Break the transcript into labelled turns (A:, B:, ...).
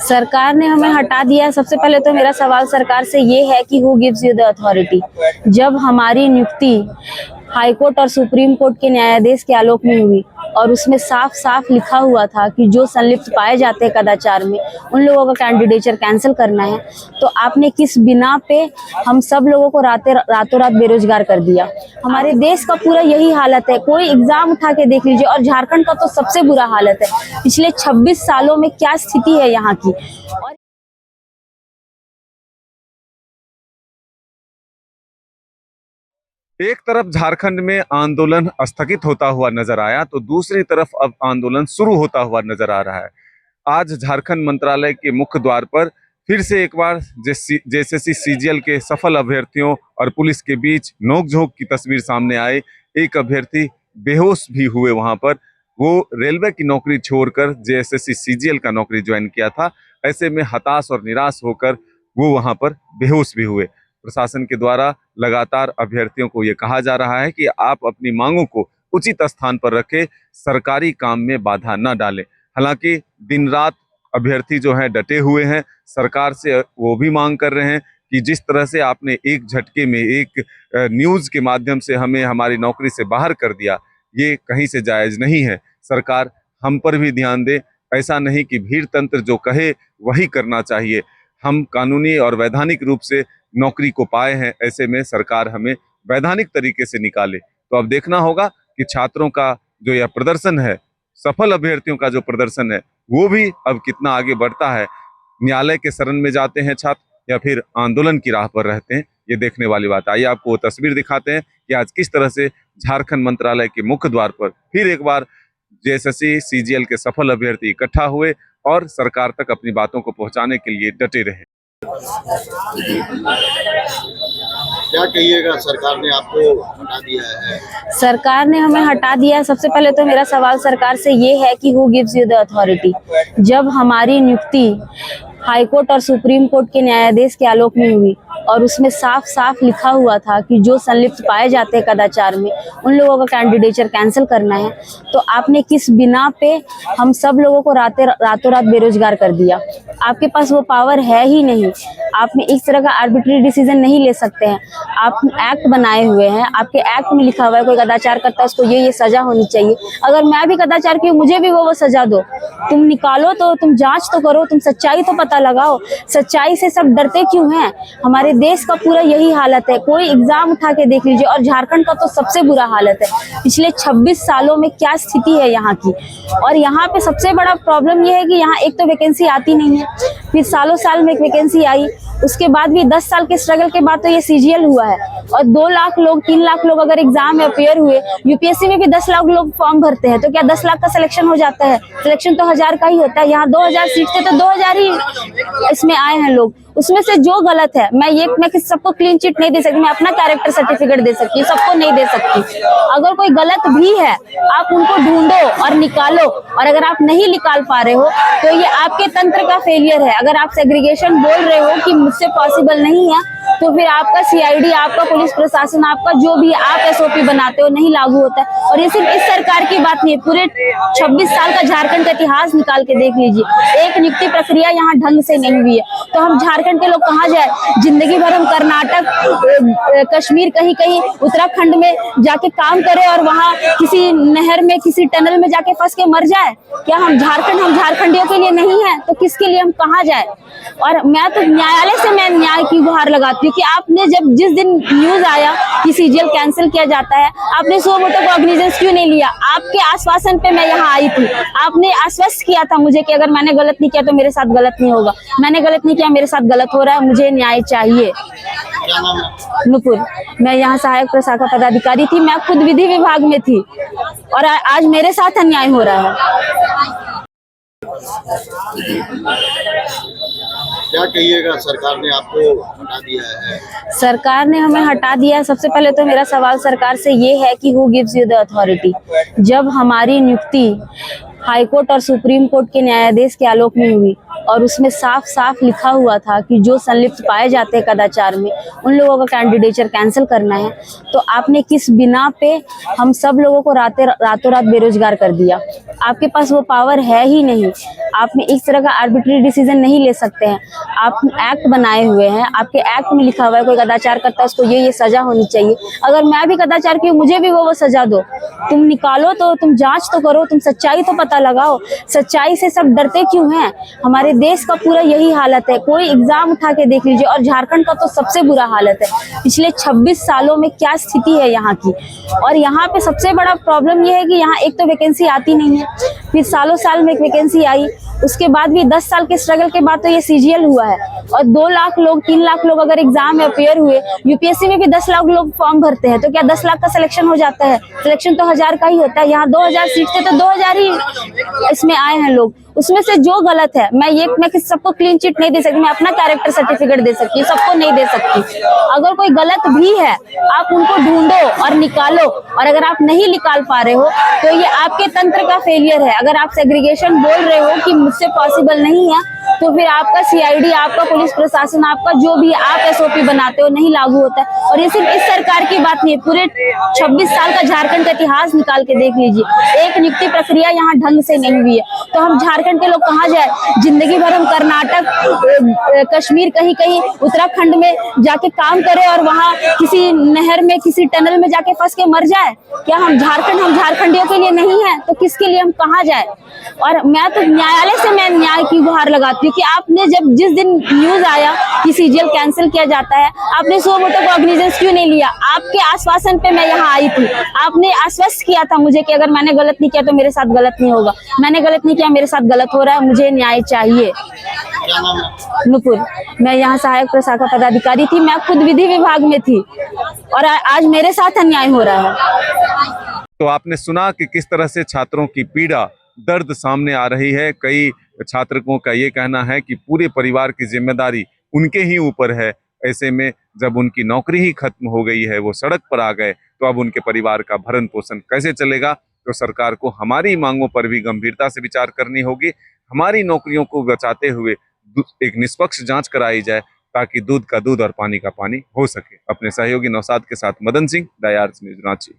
A: सरकार ने हमें हटा दिया है। सबसे पहले तो मेरा सवाल सरकार से ये है कि who gives you the authority. जब हमारी नियुक्ति हाई कोर्ट और सुप्रीम कोर्ट के न्यायाधीश के आलोक में हुई और उसमें साफ साफ लिखा हुआ था कि जो संलिप्त पाए जाते हैं कदाचार में उन लोगों का कैंडिडेचर कैंसिल करना है, तो आपने किस बिना पे हम सब लोगों को रातों रात बेरोजगार कर दिया। हमारे देश का पूरा यही हालत है। कोई एग्जाम उठा के देख लीजिए, और झारखंड का तो सबसे बुरा हालत है। पिछले 26 सालों में क्या स्थिति है यहाँ की। और
B: एक तरफ झारखंड में आंदोलन स्थगित होता हुआ नजर आया, तो दूसरी तरफ अब आंदोलन शुरू होता हुआ नजर आ रहा है। आज झारखंड मंत्रालय के मुख्य द्वार पर फिर से एक बार जेएसएससी सीजीएल के सफल अभ्यर्थियों और पुलिस के बीच नोकझोंक की तस्वीर सामने आई। एक अभ्यर्थी बेहोश भी हुए वहां पर। वो रेलवे की नौकरी छोड़कर जेएसएससी सीजीएल का नौकरी ज्वाइन किया था। ऐसे में हताश और निराश होकर वो वहां पर बेहोश भी हुए। प्रशासन के द्वारा लगातार अभ्यर्थियों को ये कहा जा रहा है कि आप अपनी मांगों को उचित स्थान पर रखें, सरकारी काम में बाधा न डालें। हालांकि दिन रात अभ्यर्थी जो हैं डटे हुए हैं। सरकार से वो भी मांग कर रहे हैं कि जिस तरह से आपने एक झटके में एक न्यूज़ के माध्यम से हमें हमारी नौकरी से बाहर कर दिया, ये कहीं से जायज़ नहीं है। सरकार हम पर भी ध्यान दे। ऐसा नहीं कि भीड़ तंत्र जो कहे वही करना चाहिए। हम कानूनी और वैधानिक रूप से नौकरी को पाए हैं, ऐसे में सरकार हमें वैधानिक तरीके से निकाले। तो अब देखना होगा कि छात्रों का जो यह प्रदर्शन है, सफल अभ्यर्थियों का जो प्रदर्शन है, वो भी अब कितना आगे बढ़ता है। न्यायालय के शरण में जाते हैं छात्र या फिर आंदोलन की राह पर रहते हैं, ये देखने वाली बात। आइए आपको वो तस्वीर दिखाते हैं कि आज किस तरह से झारखंड मंत्रालय के मुख्य द्वार पर फिर एक बार जेएसएससी सीजीएल के सफल अभ्यर्थी इकट्ठा हुए और सरकार तक अपनी बातों को पहुंचाने के लिए डटे रहे।
C: क्या कहिएगा, सरकार ने आपको हटा दिया है?
A: सरकार ने हमें हटा दिया है। सबसे पहले तो मेरा सवाल सरकार से ये है कि who gives you the authority. जब हमारी नियुक्ति हाई कोर्ट और सुप्रीम कोर्ट के न्यायाधीश के आलोक में हुई और उसमें साफ साफ लिखा हुआ था कि जो संलिप्त पाए जाते हैं कदाचार में उन लोगों का कैंडिडेचर कैंसिल करना है, तो आपने किस बिना पे हम सब लोगों को रातों रात बेरोजगार कर दिया। आपके पास वो पावर है ही नहीं। आप में इस तरह का आर्बिट्री डिसीजन नहीं ले सकते हैं। आप एक्ट बनाए हुए हैं, आपके एक्ट में लिखा हुआ है कोई कदाचार करता है उसको ये सजा होनी चाहिए। अगर मैं भी कदाचार की मुझे भी वो सजा दो। तुम निकालो तो, तुम जांच तो करो, तुम सच्चाई तो पता लगाओ। सच्चाई से सब डरते क्यों हैं? हमारे देश का पूरा यही हालत है। कोई एग्जाम उठा के देख लीजिए, और झारखंड का तो सबसे बुरा हालत है। पिछले 26 सालों में क्या स्थिति है यहाँ की। और यहाँ पे सबसे बड़ा प्रॉब्लम ये है कि यहाँ एक तो वैकेंसी आती नहीं है, फिर सालों साल में एक वैकेंसी आई, उसके बाद भी 10 साल के स्ट्रगल के बाद तो ये सीजीएल हुआ है। और 2 लाख लोग 3 लाख लोग अगर एग्जाम में अपेयर हुए, यूपीएससी में भी 10 लाख लोग फॉर्म भरते हैं, तो क्या 10 लाख का सिलेक्शन हो जाता है? सिलेक्शन तो 1000 का ही होता है। यहाँ 2000 सीट थे तो 2000 ही इसमें आए हैं लोग। उसमें से जो गलत है, मैं सबको क्लीन चिट नहीं दे सकती, मैं अपना कैरेक्टर सर्टिफिकेट दे सकती हूँ, सबको नहीं दे सकती। अगर कोई गलत भी है आप उनको ढूंढो और निकालो। और अगर आप नहीं निकाल पा रहे हो तो ये आपके तंत्र का फेलियर है। अगर आप सेग्रीगेशन बोल रहे हो कि मुझसे पॉसिबल नहीं है, तो फिर आपका सीआईडी, आपका पुलिस प्रशासन, आपका जो भी आप एसओपी बनाते हो नहीं लागू होता है। और ये सिर्फ इस सरकार की बात नहीं है, पूरे 26 साल का झारखंड का इतिहास निकाल के देख लीजिए। एक नियुक्ति प्रक्रिया यहाँ ढंग से नहीं हुई है, तो हम झारखंड के लोग कहाँ जाए? जिंदगी भर हम कर्नाटक, कश्मीर, कहीं कहीं उत्तराखंड में जाके काम करें और वहाँ किसी नहर में, किसी टनल में जाके फंस के मर जाए? क्या हम झारखंडियों के लिए नहीं है तो किसके लिए हम कहाँ जाए? और मैं तो न्यायालय से मैं न्याय की गुहार लगाती हूँ कि आपने जिस दिन न्यूज आया कि सीजीएल कैंसिल किया जाता है, आपने सो मोटो कॉग्निजेंस क्यों नहीं लिया? आपके आश्वासन पे मैं यहाँ आई थी। आपने आश्वस्त किया था मुझे कि अगर मैंने गलत नहीं किया तो मेरे साथ गलत नहीं होगा। मैंने गलत नहीं किया, मेरे साथ गलत हो रहा है, मुझे न्याय चाहिए। नुपुर, मैं यहाँ सहायक प्रशाखा पदाधिकारी थी। मैं खुद विधि विभाग में थी और आज मेरे साथ अन्याय हो रहा है।
C: क्या कहिएगा, सरकार ने आपको हटा दिया है?
A: सरकार ने हमें हटा दिया है। सबसे पहले तो मेरा सवाल सरकार से ये है कि who gives you the authority. जब हमारी नियुक्ति हाई कोर्ट और सुप्रीम कोर्ट के न्यायाधीश के आलोक में हुई और उसमें साफ साफ लिखा हुआ था कि जो संलिप्त पाए जाते हैं कदाचार में उन लोगों का कैंडिडेचर कैंसिल करना है, तो आपने किस बिना पे हम सब लोगों को रातों रात बेरोजगार कर दिया? आपके पास वो पावर है ही नहीं। आपने इस तरह का आर्बिट्री डिसीजन नहीं ले सकते हैं। आप एक्ट बनाए हुए हैं, आपके एक्ट में लिखा हुआ है कोई कदाचार करता है उसको ये सजा होनी चाहिए। अगर मैं भी कदाचार की मुझे भी वो सजा दो। तुम निकालो तो, तुम जांच तो करो, तुम सच्चाई तो पता लगाओ। सच्चाई से सब डरते क्यों हैं? हमारे देश का पूरा यही हालत है। कोई एग्जाम उठा के देख लीजिए, और झारखंड का तो सबसे बुरा हालत है। पिछले 26 सालों में क्या स्थिति है यहाँ की। और यहाँ पे सबसे बड़ा प्रॉब्लम ये है कि यहाँ एक तो वैकेंसी आती नहीं है, फिर सालों साल में एक वैकेंसी आई, उसके बाद भी 10 साल के स्ट्रगल के बाद तो ये सीजीएल हुआ है। और 2 लाख लोग 3 लाख लोग अगर एग्जाम में अपेयर हुए, यूपीएससी में भी 10 लाख लोग फॉर्म भरते हैं, तो क्या 10 लाख का सिलेक्शन हो जाता है? सिलेक्शन तो 1000 का ही होता है। यहाँ 2000 सीट थे तो 2000 ही इसमें आए हैं लोग। उसमें से जो गलत है, मैं सबको क्लीन चिट नहीं दे सकती, मैं अपना कैरेक्टर सर्टिफिकेट दे सकती हूँ, सबको नहीं दे सकती। अगर कोई गलत भी है आप उनको ढूंढो और निकालो, और अगर आप नहीं निकाल पा रहे हो तो ये आपके तंत्र का फेलियर है। अगर आप सेग्रीगेशन बोल रहे हो कि मुझसे पॉसिबल नहीं है, तो फिर आपका सीआईडी, आपका पुलिस प्रशासन, आपका जो भी आप एसओपी बनाते हो नहीं लागू होता है। और ये सिर्फ इस सरकार की बात नहीं है, पूरे 26 साल का झारखंड का इतिहास निकाल के देख लीजिए, एक नियुक्ति प्रक्रिया यहाँ ढंग से नहीं हुई है। तो हम झारखंड के लोग कहाँ जाए? जिंदगी भर हम कर्नाटक, कश्मीर, कहीं कहीं उत्तराखंड में जाके काम करें और वहाँ किसी नहर में, किसी टनल में जाके फंस के मर जाए? क्या हम झारखंडियों के लिए नहीं है तो किसके लिए हम कहाँ जाए? और मैं तो न्यायालय से मैं न्याय की गुहार लगाती हूँ कि आपने जिस दिन न्यूज आया कि सीजीएल कैंसिल किया जाता है, आपने सो मोटो कॉग्निजेंस क्यों नहीं लिया? आपके आश्वासन पे मैं यहाँ आई थी। आपने आश्वस्त किया था मुझे कि अगर मैंने गलत नहीं किया तो मेरे साथ गलत नहीं होगा। मैंने गलत नहीं किया, मेरे साथ गलत हो रहा है, मुझे न्याय चाहिए।
C: क्या नाम है?
A: नुपुर, मैं यहाँ सहायक प्रशाखा पदाधिकारी थी। मैं खुद विधि विभाग में थी और आज मेरे साथ अन्याय हो रहा है।
B: तो आपने सुना कि किस तरह से छात्रों की पीड़ा, दर्द सामने आ रही है। कई छात्रकों का ये कहना है कि पूरे परिवार की जिम्मेदारी उनके ही ऊपर है। ऐसे में जब उनकी नौकरी ही खत्म हो गई है, वो सड़क पर आ गए, तो अब उनके परिवार का भरण पोषण कैसे चलेगा? तो सरकार को हमारी मांगों पर भी गंभीरता से विचार करनी होगी। हमारी नौकरियों को बचाते हुए एक निष्पक्ष जांच कराई जाए, ताकि दूध का दूध और पानी का पानी हो सके। अपने सहयोगी नौशाद के साथ Madan Singh, the arts news, Ranchi.